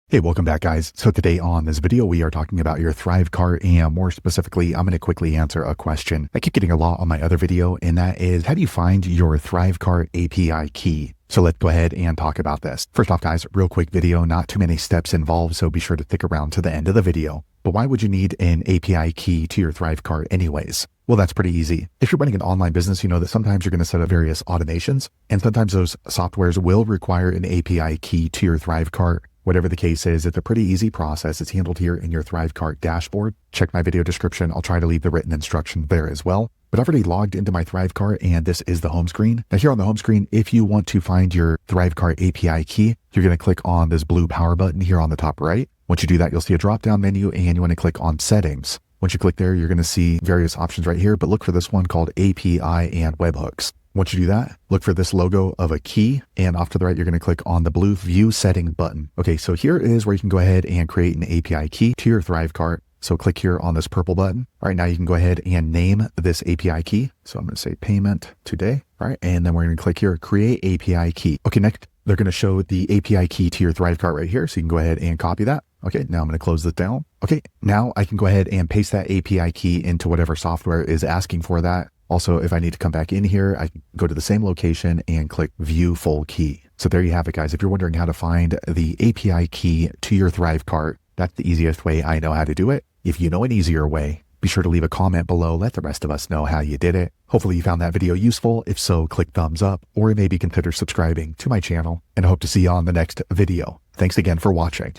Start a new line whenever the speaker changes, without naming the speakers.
Hey, welcome back, guys. So today on this video, we are talking about your ThriveCart, and more specifically, I'm going to quickly answer a question I keep getting a lot on my other video, and that is, how do you find your ThriveCart API key? So let's go ahead and talk about this. First off, guys, real quick video, not too many steps involved, so be sure to stick around to the end of the video. But why would you need an API key to your ThriveCart anyways? Well, that's pretty easy. If you're running an online business, you know that sometimes you're going to set up various automations, and sometimes those softwares will require an API key to your ThriveCart. Whatever the case is, it's a pretty easy process. It's handled here in your ThriveCart dashboard. Check my video description. I'll try to leave the written instructions there as well. But I've already logged into my ThriveCart, and this is the home screen. Now here on the home screen, if you want to find your ThriveCart API key, you're going to click on this blue power button here on the top right. Once you do that, you'll see a drop-down menu, and you want to click on Settings. Once you click there, you're going to see various options right here, but look for this one called API and Webhooks. Once you do that, look for this logo of a key, and off to the right, you're going to click on the blue View Setting button. Okay, so here is where you can go ahead and create an API key to your ThriveCart. So click here on this purple button. All right, now you can go ahead and name this API key. So I'm going to say payment today. All right, and then we're going to click here, Create API Key. Okay, next, they're going to show the API key to your ThriveCart right here. So you can go ahead and copy that. Okay, now I'm going to close this down. Okay, now I can go ahead and paste that API key into whatever software is asking for that. Also, if I need to come back in here, I can go to the same location and click View Full Key. So there you have it, guys. If you're wondering how to find the API key to your ThriveCart, that's the easiest way I know how to do it. If you know an easier way, be sure to leave a comment below. Let the rest of us know how you did it. Hopefully you found that video useful. If so, click thumbs up, or maybe consider subscribing to my channel, and I hope to see you on the next video. Thanks again for watching.